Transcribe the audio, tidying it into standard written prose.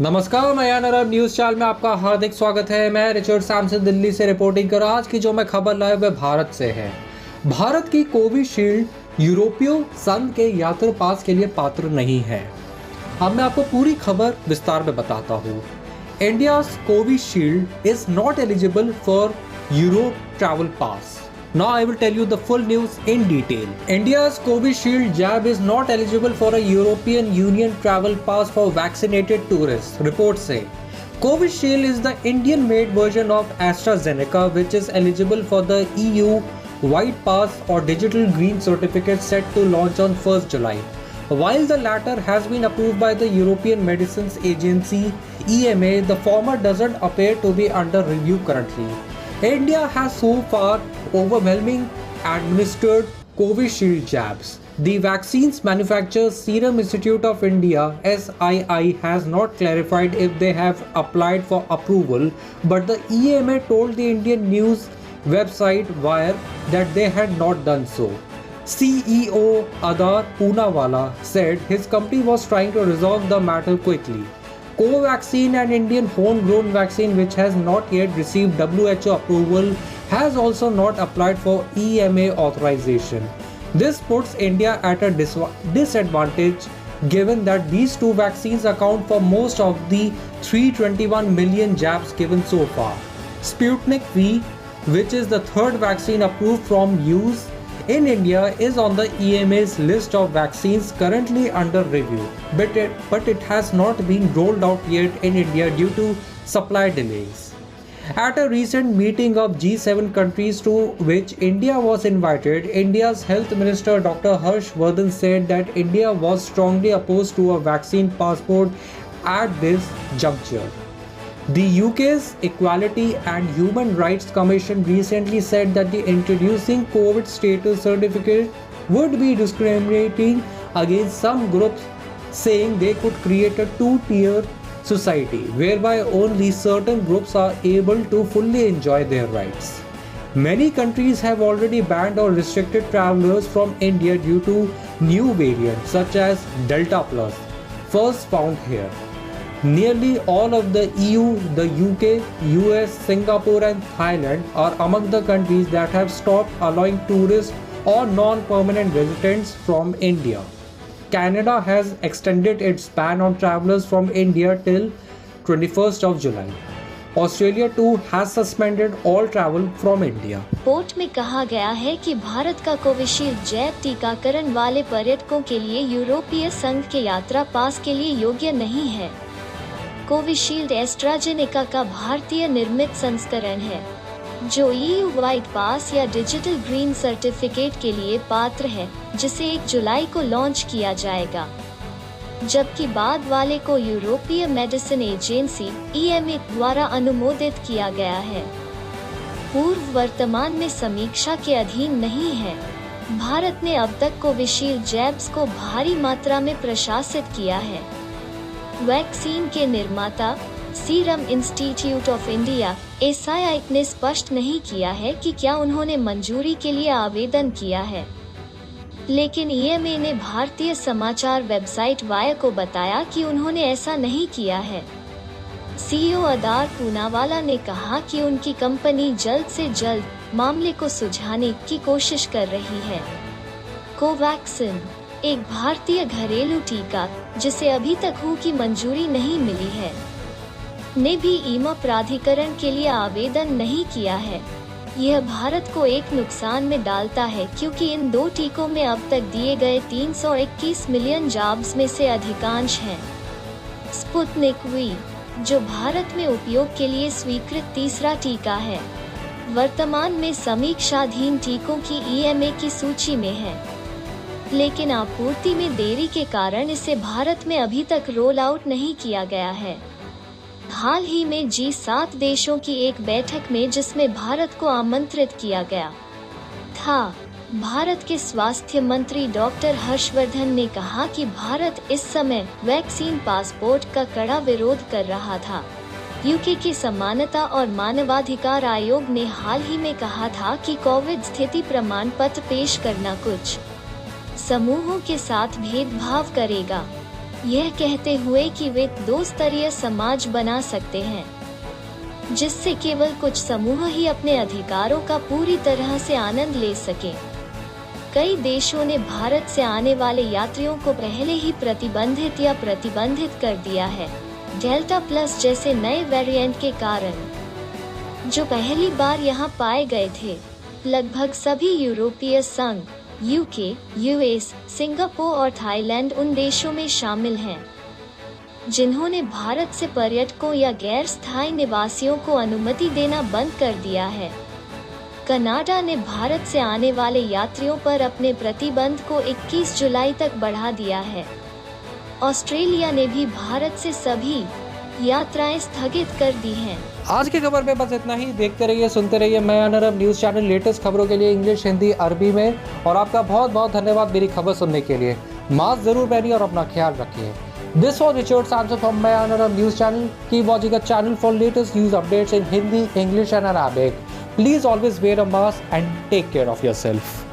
नमस्कार, मैं यान अरब न्यूज चैनल में आपका हार्दिक स्वागत है। मैं रिचर्ड सैमसन दिल्ली से रिपोर्टिंग कर रहा। आज की जो मैं खबर लाया वह भारत से है। भारत की कोविशील्ड यूरोपीय संघ के यात्रा पास के लिए पात्र नहीं है। अब मैं आपको पूरी खबर विस्तार में बताता हूँ। India's Covishield is not eligible for Europe travel pass. Now I will tell you the full news in detail. India's Covishield jab is not eligible for a European Union travel pass for vaccinated tourists, reports say. Covishield is the Indian-made version of AstraZeneca, which is eligible for the EU White Pass or Digital Green Certificate set to launch on 1st July. While the latter has been approved by the European Medicines Agency (EMA), the former doesn't appear to be under review currently. India has so far overwhelming administered Covishield jabs. The vaccines manufacturer Serum Institute of India (SII) has not clarified if they have applied for approval, but the EMA told the Indian news website Wire that they had not done so. CEO Adar Poonawalla said his company was trying to resolve the matter quickly. Covaxin, an Indian homegrown vaccine which has not yet received WHO approval, has also not applied for EMA authorization. This puts India at a disadvantage given that these two vaccines account for most of the 321 million jabs given so far. Sputnik V, which is the third vaccine approved from use in India, is on the EMA's list of vaccines currently under review, but it has not been rolled out yet in India due to supply delays. At a recent meeting of G7 countries to which India was invited, India's Health Minister Dr. Harsh Vardhan said that India was strongly opposed to a vaccine passport at this juncture. The UK's Equality and Human Rights Commission recently said that the introducing COVID status certificate would be discriminating against some groups, saying they could create a two-tier society whereby only certain groups are able to fully enjoy their rights. Many countries have already banned or restricted travelers from India due to new variants such as Delta Plus, first found here. Nearly all of the EU, the UK, US, Singapore and Thailand are among the countries that have stopped allowing tourists or non-permanent residents from India. Canada has extended its ban on travelers from India till 21st of July. Australia too has suspended all travel from India. Report में कहा गया है कि भारत का Covishield जैव टीकाकरण वाले पर्यटकों के लिए यूरोपीय संघ के यात्रा पास के लिए योग्य नहीं है। कोविशील्ड एस्ट्राजेनेका का भारतीय निर्मित संस्करण है, जो EU व्हाइट पास या डिजिटल ग्रीन सर्टिफिकेट के लिए पात्र है, जिसे 1 जुलाई को लॉन्च किया जाएगा, जबकि बाद वाले को यूरोपीय मेडिसिन एजेंसी EMA द्वारा अनुमोदित किया गया है। पूर्व वर्तमान में समीक्षा के अधीन नहीं है। भारत ने अब तक कोविशील्ड जैब्स को भारी मात्रा में प्रशासित किया है। वैक्सीन के निर्माता serum institute of India (SII) ने स्पष्ट नहीं किया है कि क्या उन्होंने मंजूरी के लिए आवेदन किया है, लेकिन EMA ने भारतीय समाचार वेबसाइट वायर को बताया कि उन्होंने ऐसा नहीं किया है। CEO अदार पूनावाला ने कहा कि उनकी कंपनी जल्द से जल्द मामले को सुलझाने की कोशिश कर रही है। कोवैक्सिन, एक भारतीय घरेलू टीका जिसे अभी तक WHO की मंजूरी नहीं मिली है, ने भी EMA प्राधिकरण के लिए आवेदन नहीं किया है। यह भारत को एक नुकसान में डालता है क्योंकि इन दो टीकों में अब तक दिए गए 321 मिलियन जॉब्स में से अधिकांश हैं। स्पुतनिक वी, जो भारत में उपयोग के लिए स्वीकृत तीसरा टीका है, वर्तमान में समीक्षाधीन टीकों की EMA की सूची में है, लेकिन आपूर्ति में देरी के कारण इसे भारत में अभी तक रोल आउट नहीं किया गया है। हाल ही में G7 देशों की एक बैठक में जिसमें भारत को आमंत्रित किया गया था, भारत के स्वास्थ्य मंत्री डॉक्टर हर्षवर्धन ने कहा कि भारत इस समय वैक्सीन पासपोर्ट का कड़ा विरोध कर रहा था। UK के समानता और मानवाधिकार आयोग ने हाल ही में कहा था कि कोविड स्थिति प्रमाण पत्र पेश करना कुछ समूहों के साथ भेदभाव करेगा। यह कहते हुए कि वे दो स्तरीय समाज बना सकते हैं, जिससे केवल कुछ समूह ही अपने अधिकारों का पूरी तरह से आनंद ले सके। कई देशों ने भारत से आने वाले यात्रियों को पहले ही प्रतिबंधित या प्रतिबंधित कर दिया है, डेल्टा प्लस जैसे नए वेरिएंट के कारण, जो पहली बार यहां पाए गए थे। लगभग सभी यूरोपीय संघ, यूके, यूएस, सिंगापुर और थाईलैंड उन देशों में शामिल हैं जिन्होंने भारत से पर्यटकों या गैर स्थायी निवासियों को अनुमति देना बंद कर दिया है। कनाडा ने भारत से आने वाले यात्रियों पर अपने प्रतिबंध को 21 जुलाई तक बढ़ा दिया है। ऑस्ट्रेलिया ने भी भारत से सभी यात्राएं स्थगित कर दी हैं। आज की खबर में बस इतना ही। देखते रहिए, सुनते रहिए मैं अनरब न्यूज़ चैनल। लेटेस्ट खबरों के लिए इंग्लिश, हिंदी, अरबी में। और आपका बहुत बहुत धन्यवाद मेरी खबर सुनने के लिए। मास्क जरूर पहनिए और अपना ख्याल रखिए। This was Richard Samson from my Anurag News channel. Keep watching the channel for latest news updates in Hindi, English and Arabic. Please always wear a mask and take care of yourself.